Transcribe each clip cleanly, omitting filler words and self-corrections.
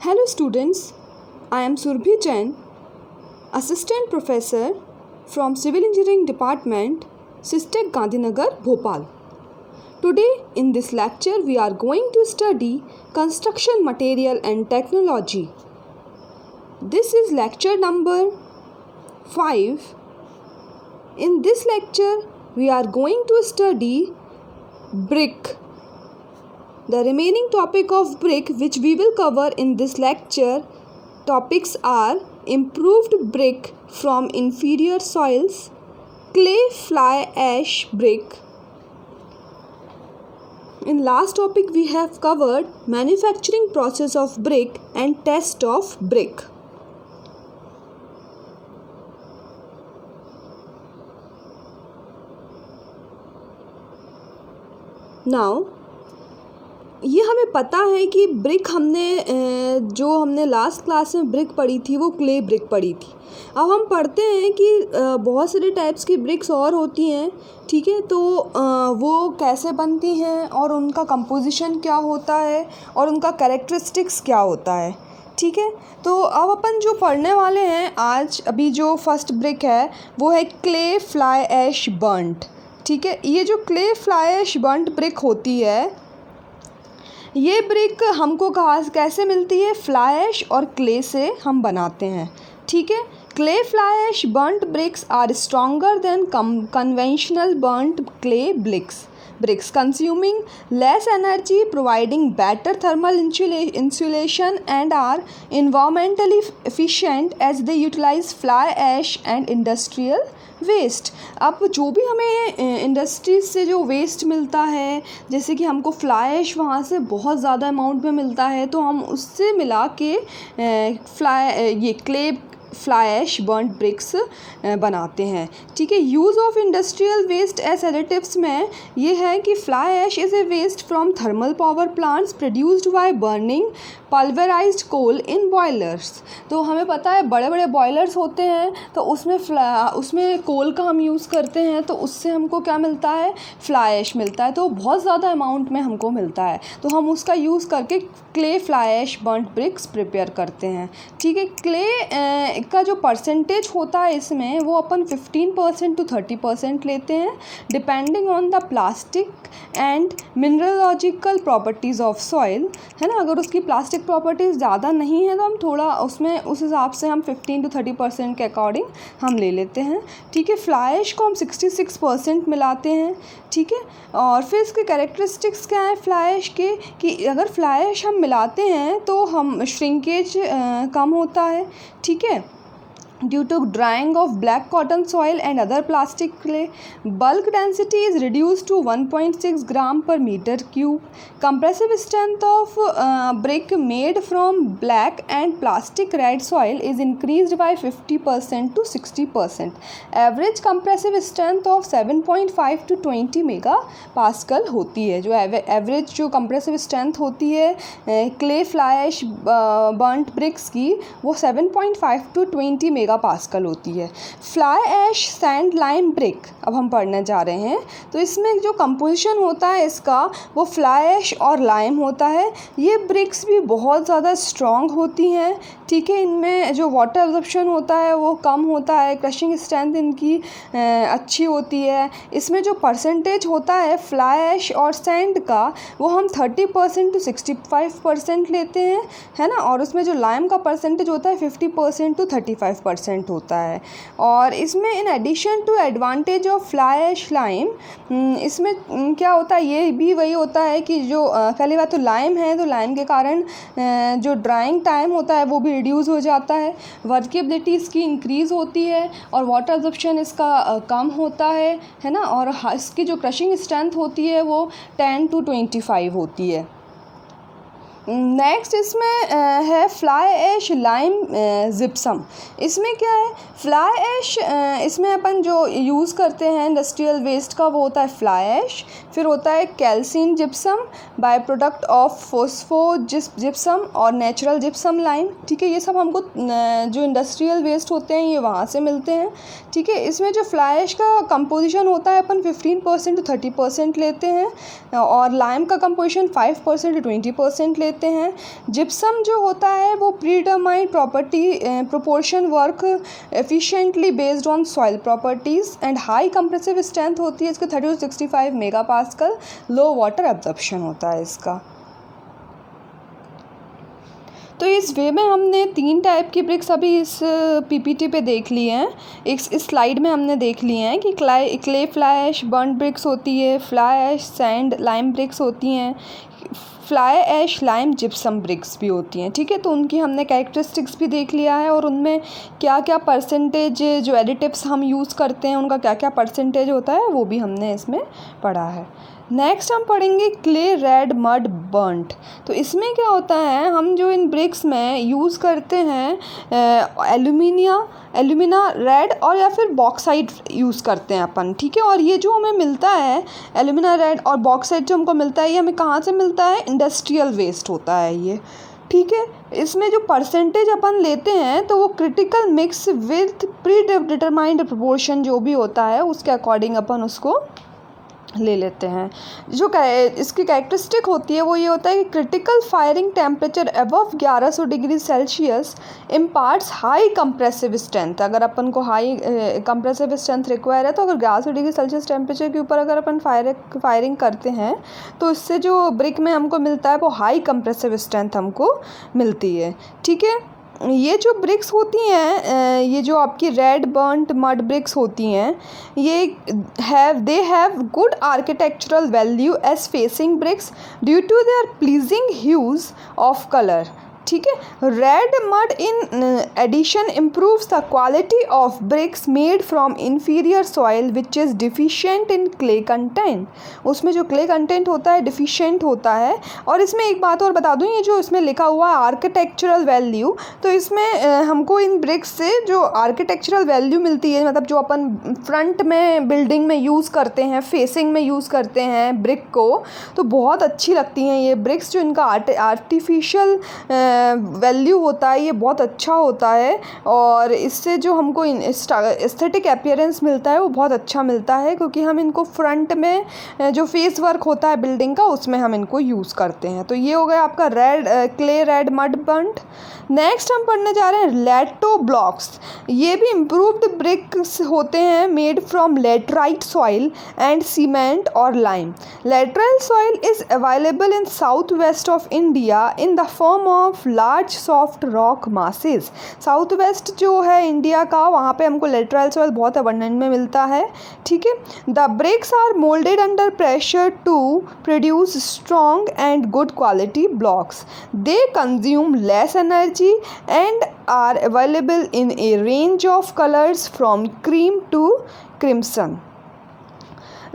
Hello students, I am Surbhi Jain, Assistant Professor from Civil Engineering Department, SISTEC Gandhinagar, Bhopal. Today in this lecture we are going to study construction material and technology. This is lecture number 5. In this lecture we are going to study brick. The remaining topic of brick which we will cover in this lecture topics are improved brick from inferior soils, clay fly ash brick. In last topic we have covered manufacturing process of brick and test of brick. Now ये हमें पता है कि brick हमने last class में brick पढ़ी थी वो क्ले ब्रिक पढ़ी थी। अब हम पढ़ते हैं कि बहुत सारे टाइप्स की ब्रिक्स और होती हैं, ठीक है। तो वो कैसे बनती हैं और उनका कंपोजिशन क्या होता है और उनका कैरेक्टरिस्टिक्स क्या होता है, ठीक है। तो अब अपन जो पढ़ने वाले हैं आज अभी जो फर्स्ट ब्रिक है वो है क्ले फ्लाई ऐश बर्न्ट, ठीक है। ये जो clay fly ash burnt brick होती है ये ब्रिक हमको कैसे मिलती है, फ्लाई ऐश और क्ले से हम बनाते हैं, ठीक है। Clay fly ash burnt bricks are stronger than conventional burnt clay bricks consuming less energy, providing better thermal insulation and are environmentally efficient as they utilize fly ash and industrial waste. अब जो भी हमें industries से जो waste मिलता है, जैसे कि हमको फ्लाई ऐश वहाँ से बहुत ज़्यादा अमाउंट में मिलता है तो हम उससे मिला के ये clay fly ash burnt bricks बनाते हैं, ठीक है। Use of industrial waste as additives में ये है कि fly ash is a waste from thermal power plants produced by burning pulverised coal in boilers. तो हमें पता है बड़े बड़े बॉयलर्स होते हैं तो उसमें कोल का हम यूज़ करते हैं तो उससे हमको क्या मिलता है, फ्लाई ऐश मिलता है। तो बहुत ज़्यादा अमाउंट में हमको मिलता है तो हम उसका यूज़ करके clay fly ash burnt bricks prepare करते हैं, ठीक है। क्ले का जो परसेंटेज होता है इसमें वो अपन 15% to 30% लेते हैं depending on the plastic and mineralogical properties of soil, है ना। अगर उसकी प्लास्टिक प्रॉपर्टीज़ ज़्यादा नहीं है तो हम थोड़ा उसमें उस हिसाब से हम 15 to 30% के अकॉर्डिंग हम ले लेते हैं, ठीक है। फ्लाई ऐश को हम 66% मिलाते हैं, ठीक है। और फिर इसके कैरेक्टरिस्टिक्स क्या है फ्लाई ऐश के कि अगर फ्लाई ऐश हम मिलाते हैं तो हम श्रिंकेज कम होता है, ठीक है। Due to drying of black cotton soil and other plastic clay, bulk density is reduced to 1.6 gram per meter cube. Compressive strength of brick made from black and plastic red soil is increased by 50% to 60%. Average compressive strength of 7.5 to 20 megapascal होती है। जो average जो compressive strength होती है clay fly ash burnt bricks की वो 7.5 to 20 megapascal होती है। Fly ash sand lime brick अब हम पढ़ने जा रहे हैं तो इसमें जो कंपोजिशन होता है इसका वो फ्लाई ऐश और लाइम होता है। ये ब्रिक्स भी बहुत ज़्यादा स्ट्रॉन्ग होती हैं, ठीक है। इनमें जो वाटर एब्जॉर्प्शन होता है वो कम होता है, क्रशिंग स्ट्रेंथ इनकी अच्छी होती है। इसमें जो परसेंटेज होता है फ्लाई ऐश और सैंड का वो हम 30% to 65% लेते हैं, है ना। और उसमें जो लाइम का परसेंटेज होता है 50% to 35% होता है। और इसमें in addition to advantage of fly ash lime इसमें क्या होता है ये भी वही होता है कि जो पहली बात तो लाइम है तो लाइम के कारण जो ड्राइंग टाइम होता है वो भी रिड्यूस हो जाता है, वर्केबिलिटी इसकी इंक्रीज़ होती है और वाटर एब्जॉर्प्शन इसका कम होता है ना। और इसकी जो क्रशिंग स्ट्रेंथ होती है वो 10 to 25 होती है। नेक्स्ट इसमें है फ्लाई ऐश लाइम जिप्सम। इसमें क्या है फ्लाई ऐश इसमें अपन जो यूज़ करते हैं इंडस्ट्रियल वेस्ट का वो होता है फ्लाई ऐश, फिर होता है calcined gypsum by product of phospho gypsum और नेचुरल जिप्सम लाइम, ठीक है। ये सब हमको जो इंडस्ट्रियल वेस्ट होते हैं ये वहाँ से मिलते हैं, ठीक है। इसमें जो फ्लाई ऐश का कंपोजिशन होता है अपन 15% to 30% लेते हैं और लाइम का कंपोजिशन 5% to 20% लेते होते हैं। जिप्सम जो होता है वो predetermined property proportion work efficiently based on soil properties and high compressive strength होती है इसके 30 to 65 megapascal. Low water absorption होता है इसका। तो इस वे में हमने 3 टाइप की ब्रिक्स अभी इस पीपीटी पे देख ली हैं, इस स्लाइड में हमने देख लिए हैं कि क्ले फ्लाई बर्न ब्रिक्स होती है, fly ash sand lime bricks होती हैं, fly ash lime gypsum bricks भी होती हैं। ठीक है, तो उनकी हमने कैरेक्टरिस्टिक्स भी देख लिया है और उनमें क्या क्या परसेंटेज जो एडिटिव्स हम यूज़ करते हैं उनका क्या क्या परसेंटेज होता है वो भी हमने इसमें पढ़ा है। नेक्स्ट हम पढ़ेंगे क्ले रेड मड बर्नट। तो इसमें क्या होता है, हम जो इन ब्रिक्स में यूज़ करते हैं एल्यूमिना रेड और या फिर बॉक्साइट यूज़ करते हैं अपन। ठीक है, और ये जो हमें मिलता है एल्यूमिना रेड और बॉक्साइट जो हमको मिलता है ये हमें कहाँ से मिलता है, इंडस्ट्रियल वेस्ट होता है ये। ठीक है, इसमें जो परसेंटेज अपन लेते हैं तो वो critical mix with pre determined proportion जो भी होता है उसके अकॉर्डिंग अपन उसको ले लेते हैं। जो इसकी कैरेक्टरिस्टिक होती है वो ये होता है कि critical firing temperature above 1100 degree Celsius imparts high compressive strength. अगर अपन को हाई कंप्रेसिव स्ट्रेंथ रिक्वायर है तो अगर 1100 डिग्री सेल्सियस टेम्परेचर के ऊपर अगर अपन फायरिंग करते हैं तो इससे जो ब्रिक में हमको मिलता है वो हाई कंप्रेसिव स्ट्रेंथ हमको मिलती है। ठीक है, ये जो ब्रिक्स होती हैं ये जो आपकी रेड बर्नट मड ब्रिक्स होती हैं ये they have good architectural value as facing bricks due to their pleasing hues of colour. ठीक है, red mud in addition improves the quality of bricks made from inferior soil which is deficient in clay content. उसमें जो clay content होता है deficient होता है। और इसमें एक बात और बता दूँ, ये जो इसमें लिखा हुआ है आर्किटेक्चरल वैल्यू, तो इसमें हमको इन ब्रिक्स से जो आर्किटेक्चरल वैल्यू मिलती है, मतलब जो अपन फ्रंट में बिल्डिंग में यूज़ करते हैं, फेसिंग में यूज़ करते हैं ब्रिक को, तो बहुत अच्छी लगती हैं ये ब्रिक्स। जो इनका आर्टिफिशियल वैल्यू होता है ये बहुत अच्छा होता है और इससे जो हमको एस्थेटिक अपीयरेंस मिलता है वो बहुत अच्छा मिलता है, क्योंकि हम इनको फ्रंट में जो फेस वर्क होता है बिल्डिंग का उसमें हम इनको यूज़ करते हैं। तो ये हो गया आपका clay red mud burnt. Next हम पढ़ने जा रहे हैं लैटो ब्लॉक्स। ये भी इम्प्रूव्ड ब्रिक्स होते हैं made from laterite soil and cement और lime. Laterite soil is available in south west of India in the form of large soft rock masses. South west जो है इंडिया का वहाँ पे हमको लेटराइट सॉइल बहुत अबंडेंट में मिलता है। ठीक है, the bricks are moulded under pressure to produce strong and good quality blocks. They consume less energy and are available in a range of colors from cream to crimson.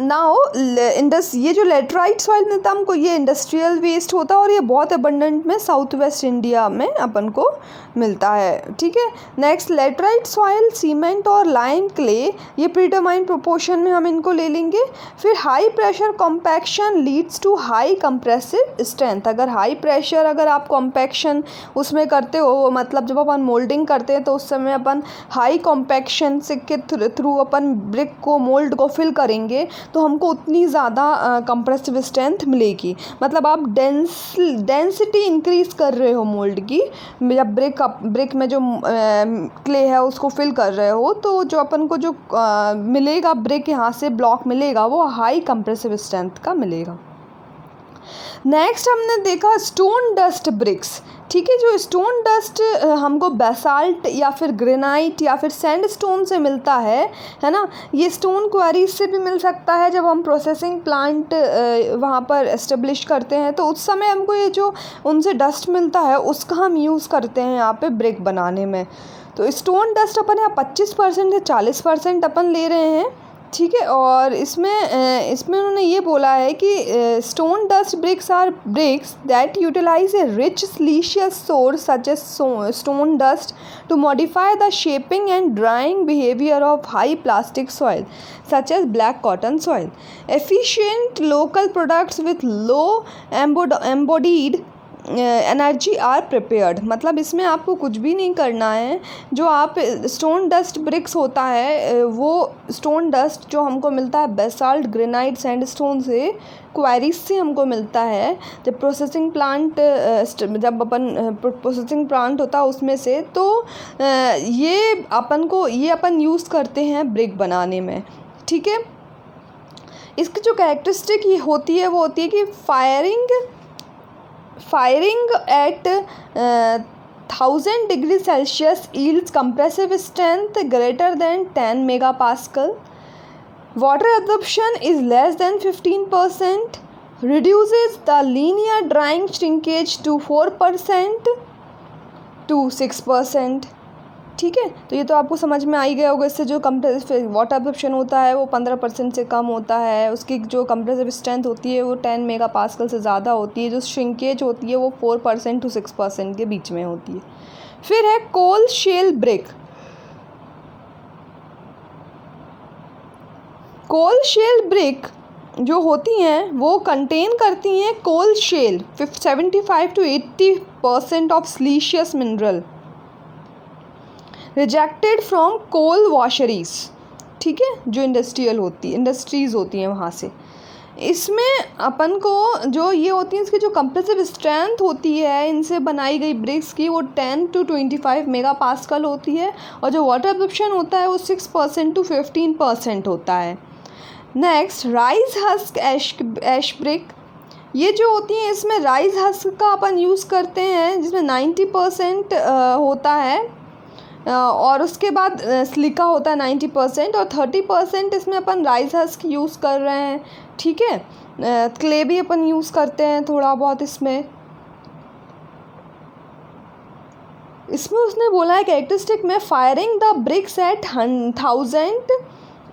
Now ये जो laterite soil मिलता है हमको ये industrial waste होता है और ये बहुत अबंडेंट में साउथ वेस्ट इंडिया में अपन को मिलता है। ठीक है, नेक्स्ट लेटराइट सॉइल सीमेंट और लाइम क्ले ये प्रीडिटरमाइंड प्रोपोर्शन में हम इनको ले लेंगे। फिर high pressure compaction leads to high compressive strength. अगर हाई प्रेशर अगर आप कॉम्पैक्शन उसमें करते हो, मतलब जब अपन मोल्डिंग करते हैं तो उस समय अपन हाई कॉम्पैक्शन से के थ्रू अपन ब्रिक को मोल्ड को फिल करेंगे तो हमको उतनी ज़्यादा कंप्रेसिव स्ट्रेंथ मिलेगी। मतलब आप डेंसिटी इंक्रीज़ कर रहे हो मोल्ड की, जब ब्रिक में जो क्ले है उसको फिल कर रहे हो तो जो अपन को जो मिलेगा ब्रिक यहाँ से ब्लॉक मिलेगा वो हाई कंप्रेसिव स्ट्रेंथ का मिलेगा। नेक्स्ट हमने देखा स्टोन डस्ट ब्रिक्स। ठीक है, जो स्टोन डस्ट हमको बेसाल्ट या फिर ग्रेनाइट या फिर सैंडस्टोन से मिलता है ना। ये स्टोन क्वारीज से भी मिल सकता है जब हम प्रोसेसिंग प्लांट वहाँ पर एस्टेब्लिश करते हैं तो उस समय हमको ये जो उनसे डस्ट मिलता है उसका हम यूज़ करते हैं यहाँ पे ब्रिक बनाने में। तो स्टोन डस्ट अपन यहाँ 25% या 40% अपन ले रहे हैं। ठीक है, और इसमें उन्होंने ये बोला है कि stone dust bricks are bricks that utilize a rich siliceous source such as stone dust to modify the shaping and drying behaviour of high plastic soil such as black cotton soil. Efficient local products with low embodied energy are prepared, मतलब इसमें आपको कुछ भी नहीं करना है। जो आप स्टोन डस्ट ब्रिक्स होता है वो स्टोन डस्ट जो हमको मिलता है बेसाल्ट ग्रेनाइट सैंडस्टोन से, क्वारीज से हमको मिलता है। जब प्रोसेसिंग प्लांट होता है उसमें से, तो ये अपन यूज़ करते हैं ब्रिक बनाने में, ठीक है। इसकी जो कैरेक्टरिस्टिक ये होती है वो होती है कि firing at 1000 degree Celsius yields compressive strength greater than 10 megapascal, water absorption is less than 15%, reduces the linear drying shrinkage to 4% to 6%, ठीक है। तो ये तो आपको समझ में आ ही गया होगा। इससे जो कंप्रेसिव वाटर एब्जॉर्प्शन होता है वो 15% से कम होता है, उसकी जो कंप्रेसिव स्ट्रेंथ होती है वो 10 मेगापास्कल से ज़्यादा होती है, जो श्रिंकेज होती है वो 4% to 6% के बीच में होती है। फिर है coal shale brick. Coal shale brick जो होती हैं वो कंटेन करती हैं coal shale 75 to 80% of siliceous mineral rejected from coal washeries, ठीक है, जो इंडस्ट्रीज़ होती हैं वहाँ से। इसमें अपन को जो ये होती है इसकी जो कंप्रेसिव स्ट्रेंथ होती है इनसे बनाई गई ब्रिक्स की वो 10 to 25 मेगापास्कल होती है, और जो वाटर एब्जॉर्प्शन होता है वो 6% to 15% होता है। नेक्स्ट राइस हस्क ऐश ब्रिक। ये जो होती हैं इसमें राइस हस्क का अपन यूज़ करते हैं, जिसमें 90% होता है, और उसके बाद सिलिका होता है 90%, और 30% इसमें अपन राइस हस्क यूज़ कर रहे हैं, ठीक है। क्ले भी अपन यूज़ करते हैं थोड़ा बहुत इसमें। उसने बोला है कैरेक्टरिस्टिक में firing the bricks at 1000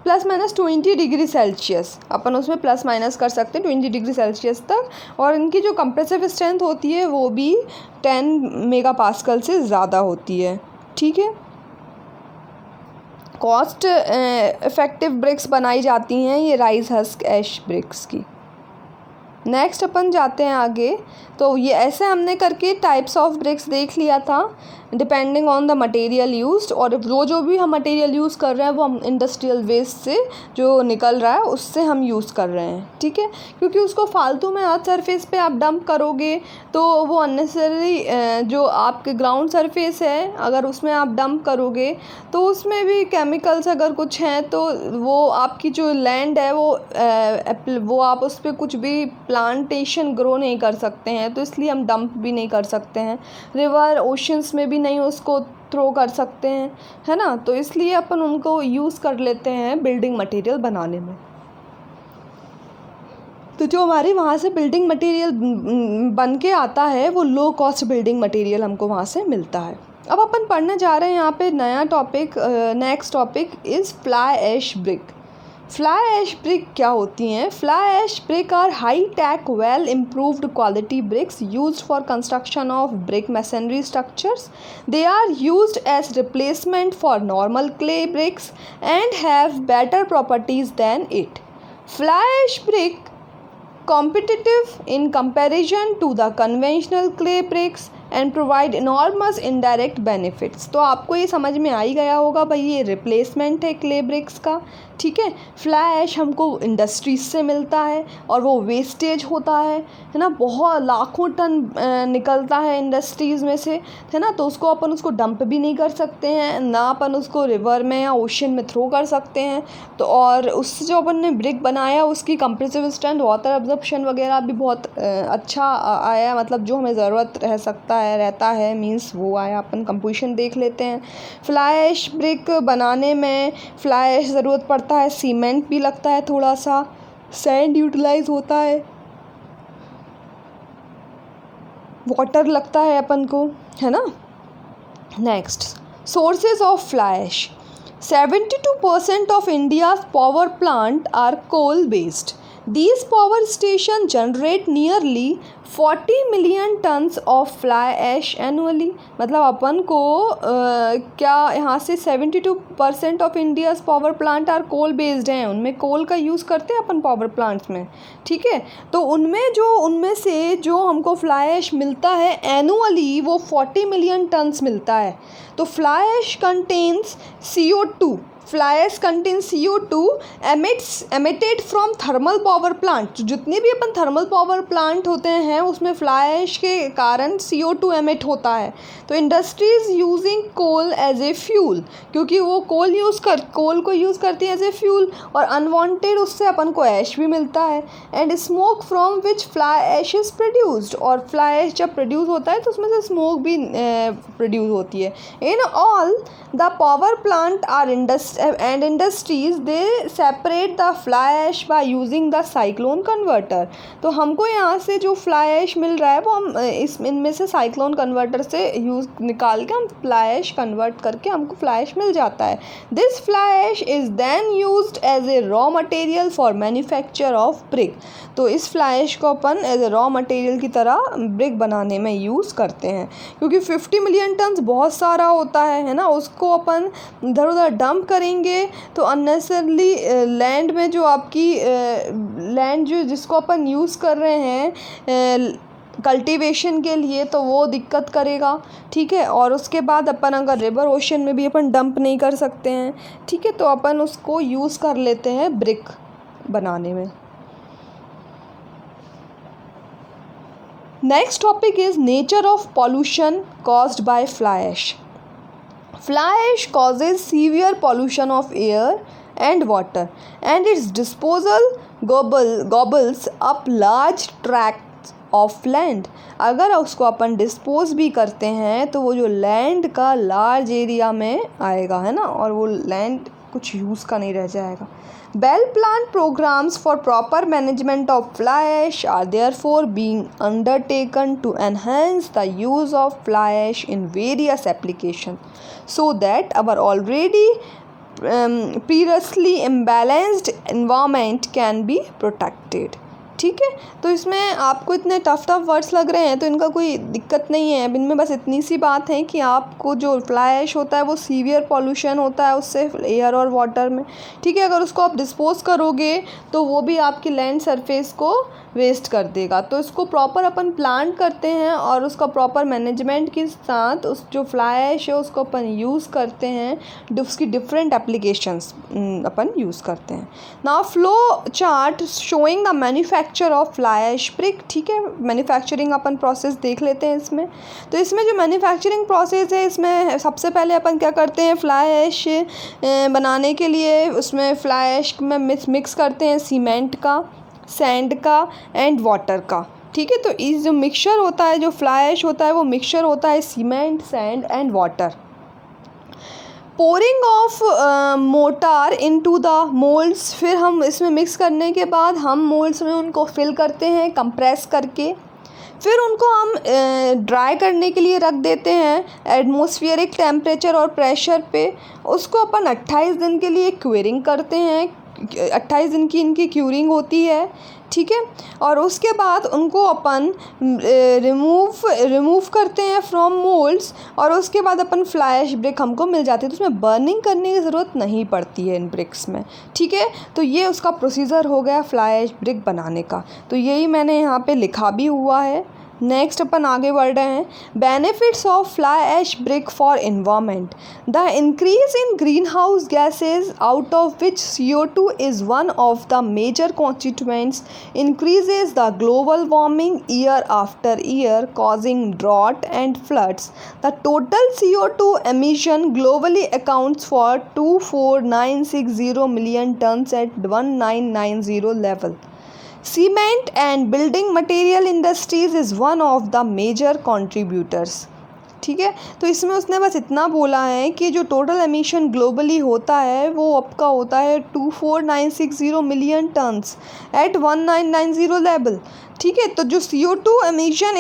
±20 degree Celsius, अपन उसमें प्लस माइनस कर सकते हैं 20 डिग्री सेल्सियस तक, और इनकी जो कंप्रेसिव स्ट्रेंथ होती है वो भी 10 मेगापास्कल से ज़्यादा होती है, ठीक है। कॉस्ट इफ़ेक्टिव ब्रिक्स बनाई जाती हैं ये राइस हस्क ऐश ब्रिक्स की। नेक्स्ट अपन जाते हैं आगे। तो ये ऐसे हमने करके टाइप्स ऑफ ब्रिक्स देख लिया था depending on the material used, और जो भी हम मटेरियल यूज़ कर रहे हैं वो हम इंडस्ट्रियल वेस्ट से जो निकल रहा है उससे हम यूज़ कर रहे हैं, ठीक है। क्योंकि उसको फालतू में अर्थ सरफेस पे आप डंप करोगे तो वो अननेसेसरी जो आपके ग्राउंड सरफेस है अगर उसमें आप डंप करोगे तो उसमें भी केमिकल्स अगर कुछ हैं तो वो आपकी जो लैंड है वो आप उस पर कुछ भी प्लांटेशन ग्रो नहीं कर सकते हैं, तो इसलिए हम डंप भी नहीं कर सकते हैं। रिवर ओशंस में भी नहीं उसको थ्रो कर सकते हैं, है ना। तो इसलिए अपन उनको यूज़ कर लेते हैं बिल्डिंग मटेरियल बनाने में। तो जो हमारे वहाँ से बिल्डिंग मटेरियल बन के आता है वो लो कॉस्ट बिल्डिंग मटेरियल हमको वहाँ से मिलता है। अब अपन पढ़ने जा रहे हैं यहाँ पे नया topic. Next topic is fly ash brick. Fly ash brick क्या होती हैं? Fly ash brick are high tech well improved quality bricks used for construction of brick masonry structures. They are used as replacement for normal clay bricks and have better properties than it. Fly ash brick competitive in comparison to the conventional clay bricks and provide enormous indirect benefits. तो आपको ये समझ में आ ही गया होगा भाई ये replacement है क्ले ब्रिक्स का, ठीक है। फ्लाई ऐश हमको इंडस्ट्रीज से मिलता है और वो वेस्टेज होता है ना, बहुत लाखों टन निकलता है इंडस्ट्रीज़ में से, है ना। तो अपन उसको डंप भी नहीं कर सकते हैं ना, अपन उसको रिवर में या ओशन में थ्रो कर सकते हैं। तो और उससे जो अपन ने ब्रिक बनाया उसकी कंप्रेसिव स्ट्रेंथ वाटर एब्जॉर्प्शन वगैरह भी बहुत अच्छा आया, मतलब जो हमें ज़रूरत रहता है मीन्स वो आया। अपन कंपोजिशन देख लेते हैं। फ्लाई ऐश ब्रिक बनाने में फ्लाई ऐश ज़रूरत पड़ता है, सीमेंट भी लगता है, थोड़ा सा सैंड यूटिलाइज होता है, वाटर लगता है अपन को, है ना। Next sources of fly ash. 72% of India's power plant are coal based. These power stations generate nearly 40 million tons of fly ash annually। मतलब अपन को क्या यहाँ से 72% of India's power plant are coal based हैं, उनमें कोल का यूज़ करते हैं अपन पावर प्लांट्स में, ठीक है। तो उनमें से जो हमको फ्लाई ऐश मिलता है एनुअली वो 40 मिलियन टन्स मिलता है। तो fly ash contains CO2, fly ash contains CO2 emitted from thermal power plant. जितने भी अपन थर्मल पावर प्लांट होते हैं उसमें फ्लाई ऐश के कारण CO2 एमिट होता है। तो industries using coal as a fuel, क्योंकि वो कोल को यूज़ करती है एज ए फ्यूल, और अनवांटेड उससे अपन को ऐश भी मिलता है। And smoke from which fly ash is produced, और फ्लाई ऐश जब प्रोड्यूस होता है तो उसमें से स्मोक भी प्रोड्यूस होती है। In all the power plant are industries they separate the fly ash by using the cyclone converter. तो हमको यहाँ से जो फ्लाई ऐश मिल रहा है वो हम इनमें से साइक्लोन कन्वर्टर से निकाल के हम फ्लाई ऐश कन्वर्ट करके हमको फ्लाई ऐश मिल जाता है। This fly ash is then used as a raw material for manufacture of brick. तो इस फ्लाई ऐश को अपन एज ए रॉ मटेरियल की तरह ब्रिक बनाने में यूज़ करते हैं, क्योंकि 50 मिलियन टन्स बहुत सारा होता है ना। उसको अपन इधर उधर डंप करेंगे तो अननेसेसरली लैंड में जो आपकी लैंड जो जिसको अपन यूज़ कर रहे हैं कल्टीवेशन के लिए, तो वो दिक्कत करेगा, ठीक है। और उसके बाद अपन अगर रिवर ओशन में भी अपन डंप नहीं कर सकते हैं, ठीक है, तो अपन उसको यूज़ कर लेते हैं ब्रिक बनाने में। Next topic is nature of pollution caused by fly ash. Fly ash causes severe pollution of air and water, and its disposal gobbles up large tracts of land। अगर उसको अपन डिस्पोज भी करते हैं तो वो जो लैंड का लार्ज एरिया में आएगा, है ना, और वो लैंड कुछ यूज़ का नहीं रह जाएगा। Well planned programs for proper management of fly ash are therefore being undertaken to enhance the use of fly ash in various applications, so that our already previously imbalanced environment can be protected। ठीक है, तो इसमें आपको इतने tough words लग रहे हैं तो इनका कोई दिक्कत नहीं है। अब इनमें बस इतनी सी बात है कि आपको जो फ्लाई ऐश होता है वो सीवियर पॉल्यूशन होता है उससे एयर और वाटर में, ठीक है। अगर उसको आप डिस्पोज करोगे तो वो भी आपकी लैंड सरफेस को वेस्ट कर देगा। तो इसको प्रॉपर अपन प्लांट करते हैं और उसका प्रॉपर मैनेजमेंट के साथ उस जो फ्लाई ऐश है उसको अपन यूज़ करते हैं, उसकी डिफरेंट एप्लीकेशंस अपन यूज़ करते हैं। Now flow chart showing the manufacture of fly ash brick, ठीक है। मैन्युफैक्चरिंग अपन प्रोसेस देख लेते हैं इसमें। तो इसमें जो मैन्युफैक्चरिंग प्रोसेस है इसमें सबसे पहले अपन क्या करते हैं, फ्लाई ऐश बनाने के लिए उसमें फ्लाई ऐश में मिक्स करते हैं सीमेंट का, सैंड का एंड वाटर का, ठीक है। तो इस जो मिक्सचर होता है, जो फ्लाई ऐश होता है वो मिक्सचर होता है cement, sand and water. Pouring of motor into the moulds, फिर हम इसमें मिक्स करने के बाद हम मोल्ड्स में उनको फिल करते हैं कंप्रेस करके। फिर उनको हम ड्राई करने के लिए रख देते हैं एटमॉस्फेरिक टेम्परेचर और प्रेशर पे। उसको अपन 28 दिन के लिए क्यूरिंग करते हैं, 28 दिन की इनकी क्यूरिंग होती है, ठीक है। और उसके बाद उनको अपन रिमूव करते हैं फ्रॉम मोल्ड्स, और उसके बाद अपन फ्लाई ऐश ब्रिक हमको मिल जाती है। तो उसमें बर्निंग करने की ज़रूरत नहीं पड़ती है इन ब्रिक्स में, ठीक है। तो ये उसका प्रोसीजर हो गया फ्लाई ऐश ब्रिक बनाने का। तो यही मैंने यहाँ पे लिखा भी हुआ है। नेक्स्ट अपन आगे बढ़ रहे हैं। Benefits of fly ash brick for environment, the increase in green house gases out of which CO2 is one of the major constituents, increases the global warming year after year causing drought and floods. The total CO2 emission globally accounts for 24960 million tons at 1990 level. Cement and building material industries is one of the major contributors, ठीक है। तो इसमें उसने बस इतना बोला है कि जो टोटल एमिशन ग्लोबली होता है वो आपका होता है 24960 मिलियन टन्स एट 1990 लेवल। ठीक है। तो जो CO2 emission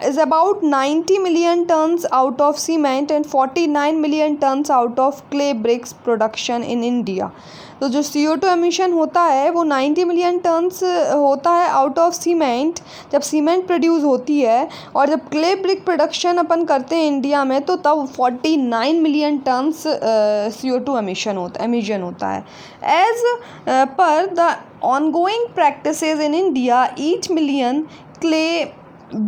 is about 90 million tons out of cement and 49 million tons out of clay bricks production in India। तो जो CO2 emission होता है वो 90 मिलियन टन्स होता है आउट ऑफ सीमेंट, जब सीमेंट प्रोड्यूस होती है, और जब क्ले ब्रिक प्रोडक्शन अपन करते हैं इंडिया में तो तब 49 मिलियन टन्स CO2 emission होता है। एज पर the ongoing practices in India, each million clay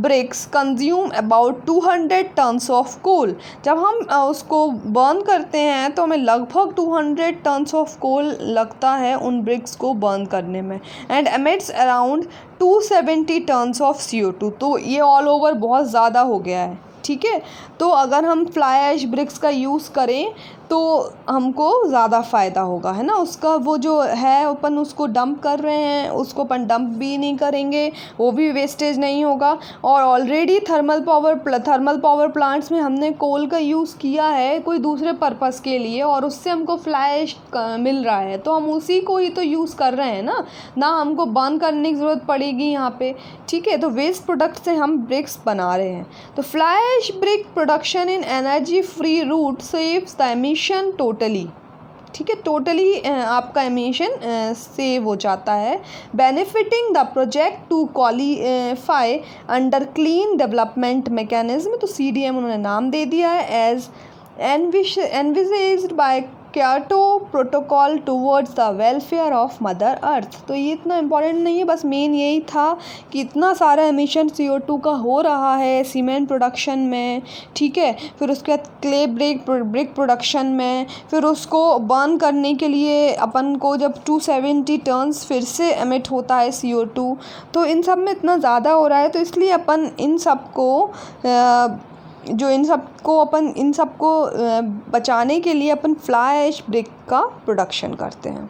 bricks consume about 200 tons of coal। जब हम उसको बर्न करते हैं तो हमें लगभग 200 tons of coal लगता है उन ब्रिक्स को बर्न करने में, and emits around 270 tons of CO2। तो ये ऑल ओवर बहुत ज़्यादा हो गया है, ठीक है। तो अगर हम फ्लाई ऐश ब्रिक्स का यूज़ करें तो हमको ज़्यादा फ़ायदा होगा, है ना। उसका वो जो है अपन उसको डंप कर रहे हैं, उसको अपन डंप भी नहीं करेंगे, वो भी वेस्टेज नहीं होगा। और ऑलरेडी थर्मल पावर प्लांट्स में हमने कोल का यूज़ किया है कोई दूसरे पर्पस के लिए, और उससे हमको फ्लाई ऐश मिल रहा है, तो हम उसी को ही तो यूज़ कर रहे हैं ना हमको बर्न करने की ज़रूरत पड़ेगी यहाँ पे, ठीक है। तो वेस्ट प्रोडक्ट से हम ब्रिक्स बना रहे हैं। तो fly ash brick production in energy free route saves the emission totally, ठीक है। टोटली आपका एमिशन सेव हो जाता है, benefiting the project to qualify under clean development mechanism. तो CDM उन्होंने नाम दे दिया है, as envisaged by Kyoto protocol towards the welfare of mother earth. तो ये इतना इम्पॉर्टेंट नहीं है, बस मेन यही था कि इतना सारा एमिशन CO2 का हो रहा है सीमेंट प्रोडक्शन में, ठीक है। फिर उसके बाद क्ले ब्रिक प्रोडक्शन में, फिर उसको बर्न करने के लिए अपन को जब 270 टन्स फिर से एमिट होता है CO2। तो इन सब में इतना ज़्यादा हो रहा है, तो इसलिए अपन इन सबको बचाने के लिए अपन फ्लाई ऐश ब्रिक का प्रोडक्शन करते हैं।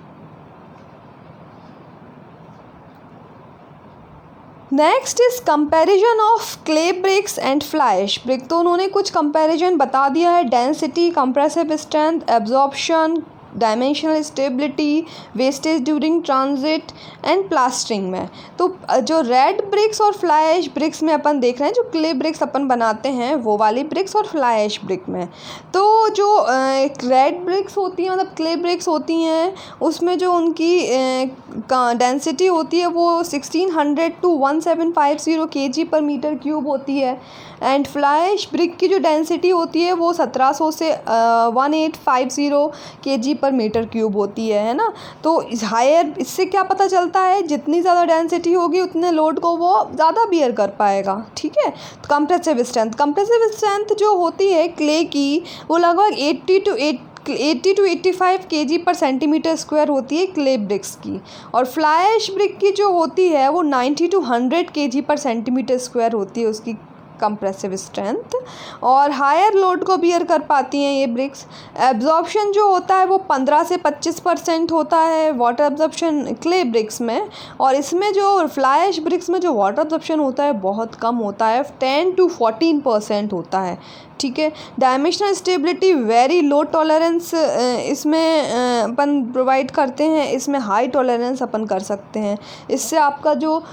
Next is comparison of clay bricks and fly ash brick. तो उन्होंने कुछ कंपैरिजन बता दिया है, density, compressive strength, absorption, dimensional stability, wastage during transit and plastering में। तो जो रेड ब्रिक्स और फ्लाई ऐश ब्रिक्स में अपन देख रहे हैं, जो क्ले ब्रिक्स अपन बनाते हैं वो वाली ब्रिक्स, और फ्लाई ऐश ब्रिक में तो जो रेड ब्रिक्स होती हैं, मतलब क्ले ब्रिक्स होती हैं, उसमें जो उनकी डेंसिटी होती है वो 1600 to 1750 kg/m³ होती है, एंड फ्लाई ऐश ब्रिक की जो डेंसिटी होती है वो 1700 से 1850 kg/m³ होती है ना। तो हायर, इससे क्या पता चलता है, जितनी ज़्यादा डेंसिटी होगी उतने लोड को वो ज़्यादा बियर कर पाएगा, ठीक है। तो कंप्रेसिव स्ट्रेंथ जो होती है क्ले की वो लगभग 80 to 85 kg/cm² होती है क्ले ब्रिक्स की, और फ्लाई ऐश ब्रिक की जो होती है वो 90 to 100 kg/cm² होती है उसकी कंप्रेसिव स्ट्रेंथ, और हायर लोड को बियर कर पाती हैं ये ब्रिक्स। एब्जॉर्प्शन जो होता है वो 15 से 25% होता है वाटर एब्जॉर्प्शन क्ले ब्रिक्स में, और इसमें जो फ्लाई ऐश ब्रिक्स में जो वाटर एब्जॉर्प्शन होता है बहुत कम होता है, 10 to 14% होता है, ठीक है। Dimensional stability, very low tolerance इसमें अपन प्रोवाइड करते हैं, इसमें हाई टॉलरेंस अपन कर सकते हैं। इससे आपका जो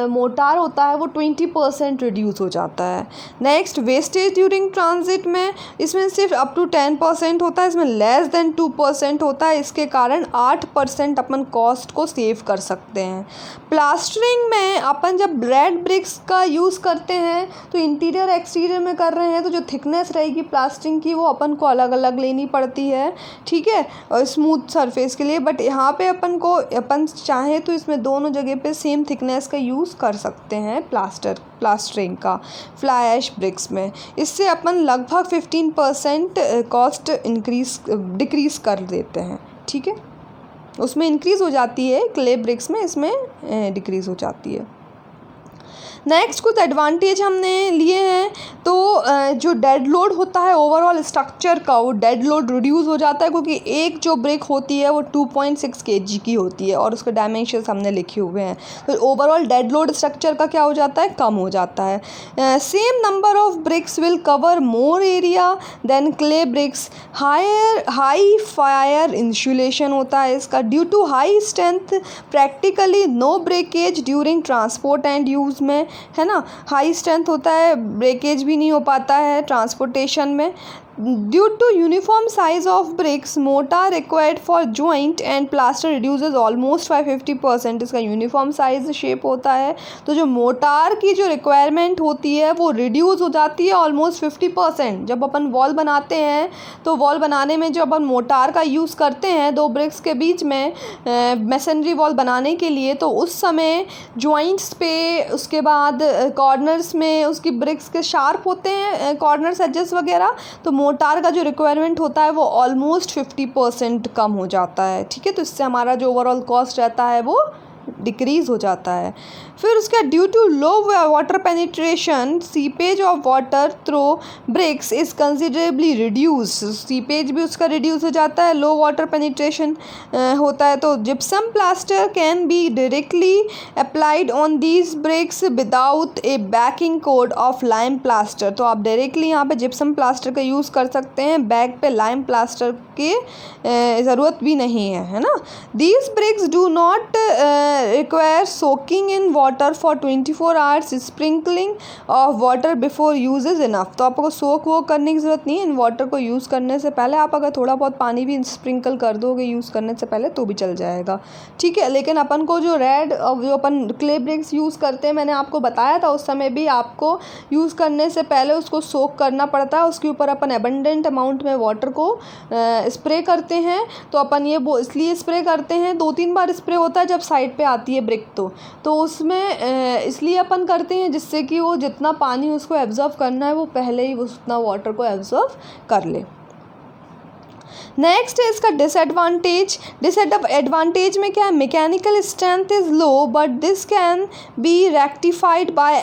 मोटार होता है वो 20% रिड्यूस हो जाता है। नेक्स्ट, वेस्टेज ड्यूरिंग ट्रांजिट में इसमें सिर्फ अप टू 10% होता है, इसमें लेस देन 2% होता है, इसके कारण 8% अपन कॉस्ट को सेव कर सकते हैं। प्लास्टरिंग में अपन जब रेड ब्रिक्स का यूज़ करते हैं तो इंटीरियर एक्सटीरियर में कर रहे हैं तो जो थिकनेस रहेगी प्लास्टरिंग की वो अपन को अलग अलग लेनी पड़ती है, ठीक है, और स्मूथ सरफेस के लिए। बट यहाँ पे अपन चाहे तो इसमें दोनों जगह पे सेम थिकनेस का यूज़ कर सकते हैं प्लास्टरिंग का फ्लाई ऐश ब्रिक्स में। इससे अपन लगभग 15% कॉस्ट डिक्रीज़ कर देते हैं, ठीक है। उसमें इंक्रीज़ हो जाती है क्ले ब्रिक्स में, इसमें डिक्रीज़ हो जाती है। नेक्स्ट कुछ एडवांटेज हमने लिए हैं, तो जो डेड लोड होता है ओवरऑल स्ट्रक्चर का, वो डेड लोड रिड्यूस हो जाता है, क्योंकि एक जो ब्रिक होती है वो 2.6 kg की होती है और उसके डायमेंशंस हमने लिखे हुए हैं, तो ओवरऑल डेड लोड स्ट्रक्चर का क्या हो जाता है, कम हो जाता है। Same number of bricks will cover more area than clay bricks. High fire insulation होता है इसका। Due to high strength practically no breakage during transport and use में, है ना, हाई स्ट्रेंथ होता है, ब्रेकेज भी नहीं हो पाता है ट्रांसपोर्टेशन में। Due to uniform size of bricks mortar required for joint and plaster reduces almost by 50%। इसका यूनिफॉर्म साइज शेप होता है, तो जो मोटार की जो रिक्वायरमेंट होती है वो रिड्यूस हो जाती है ऑलमोस्ट 50%। जब अपन वॉल बनाते हैं तो वॉल बनाने में जो अपन मोटार का यूज़ करते हैं दो ब्रिक्स के बीच में मैसनरी वॉल बनाने के लिए, तो उस समय जॉइंट्स पे, उसके बाद कॉर्नर्स में उसकी ब्रिक्स के शार्प होते हैं कॉर्नर्स एजेस वगैरह, तो मोटार का जो रिक्वायरमेंट होता है वो ऑलमोस्ट 50% कम हो जाता है। ठीक है, तो इससे हमारा जो ओवरऑल कॉस्ट रहता है वो डिक्रीज़ हो जाता है। फिर उसका due to low water penetration seepage of water through bricks is considerably reduce. Seepage भी उसका रिड्यूस हो जाता है, लो वाटर पेनिट्रेशन होता है। तो gypsum plaster can be directly applied on these bricks without a backing coat of lime plaster. तो आप डायरेक्टली यहाँ पे जिप्सम प्लास्टर का यूज़ कर सकते हैं, बैक पे लाइम प्लास्टर की ज़रूरत भी नहीं है ना। These bricks do not require soaking in water for 24 hours. Sprinkling of water before use is enough। तो आपको सोक वो करने की ज़रूरत नहीं है इन वाटर को यूज़ करने से पहले। आप अगर थोड़ा बहुत पानी भी स्प्रिंकल कर दोगे यूज़ करने से पहले तो भी चल जाएगा। ठीक है, लेकिन अपन को जो जो अपन क्ले ब्रिक्स यूज़ करते हैं, मैंने आपको बताया था उस समय भी, आपको यूज़ करने से पहले उसको सोक करना पड़ता है। उसके ऊपर अपन एबंडेंट अमाउंट में वाटर को स्प्रे करते हैं। तो अपन ये इसलिए स्प्रे करते हैं, 2-3 बार स्प्रे होता है जब साइड पे आती है ब्रिक, तो उसमें इसलिए अपन करते हैं जिससे कि वो जितना पानी उसको एब्जॉर्व करना है वो पहले ही उतना वाटर को एब्जॉर्व कर ले। नेक्स्ट है इसका डिसएडवांटेज। डिसएडवांटेज में क्या है, mechanical strength is low but this can be rectified by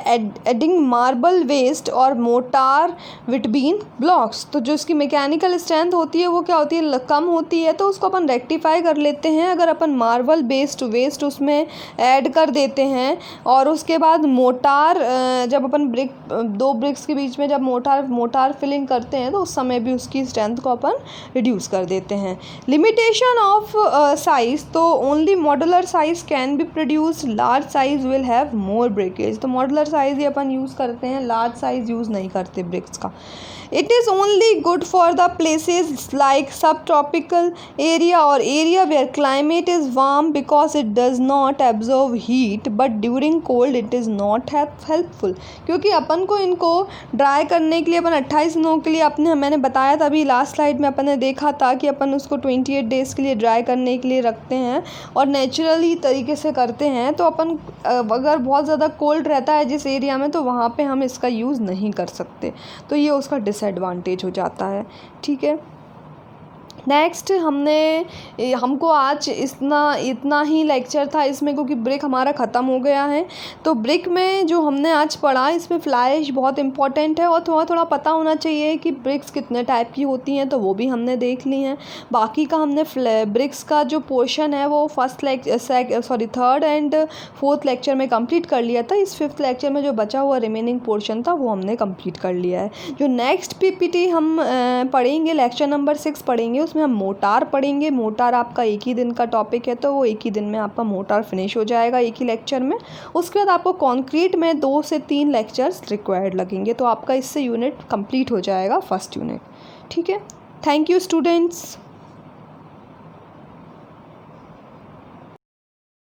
adding marble waste और मोटार बिटवीन ब्लॉक्स। तो जो इसकी मैकेनिकल स्ट्रेंथ होती है वो क्या होती है, कम होती है, तो उसको अपन रेक्टिफाई कर लेते हैं अगर अपन मार्बल बेस्ड वेस्ट उसमें ऐड कर देते हैं। और उसके बाद मोटार, जब अपन दो ब्रिक्स के बीच में जब मोटार फिलिंग करते हैं तो उस समय भी उसकी स्ट्रेंथ को अपन रिड्यूस कर देते हैं। लिमिटेशन ऑफ साइज, तो only modular size can be produce, large size will have more breakage. तो मॉड्यूलर साइज ही अपन यूज़ करते हैं, लार्ज साइज यूज़ नहीं करते ब्रिक्स का। It is only good for the places like subtropical area or area where climate is warm because it does not absorb heat, but during cold it is not helpful। क्योंकि अपन को इनको dry करने के लिए अपन 28 दिनों के लिए मैंने बताया था अभी लास्ट स्लाइड में अपन ने देखा था कि अपन उसको 28 डेज़ के लिए ड्राई करने के लिए रखते हैं और नेचुरली तरीके से करते हैं। तो अपन अगर बहुत ज़्यादा कोल्ड रहता है जिस एरिया में, तो वहाँ पे हम इसका यूज़ नहीं कर सकते, तो ये उसका डिसएडवांटेज हो जाता है। ठीक है, नेक्स्ट हमको आज इतना ही लेक्चर था इसमें, क्योंकि ब्रिक हमारा ख़त्म हो गया है। तो ब्रिक में जो हमने आज पढ़ा, इसमें फ्लाई ऐश बहुत इंपॉर्टेंट है और थोड़ा पता होना चाहिए कि ब्रिक्स कितने टाइप की होती हैं, तो वो भी हमने देख ली हैं। बाकी का हमने ब्रिक्स का जो पोर्शन है वो थर्ड एंड फोर्थ लेक्चर में कंप्लीट कर लिया था। इस 5th लेक्चर में जो बचा हुआ रिमेनिंग पोर्शन था वो हमने कंप्लीट कर लिया है। जो नेक्स्ट पीपीटी हम पढ़ेंगे, लेक्चर नंबर 6 पढ़ेंगे, उसमें हम मोटार पढ़ेंगे। मोटार आपका एक ही दिन का टॉपिक है, तो वो एक ही दिन में आपका मोटार फिनिश हो जाएगा एक ही लेक्चर में। उसके बाद आपको कंक्रीट में 2 से 3 लेक्चर्स रिक्वायर्ड लगेंगे, तो आपका इससे यूनिट कंप्लीट हो जाएगा, फर्स्ट यूनिट। ठीक है, थैंक यू स्टूडेंट्स।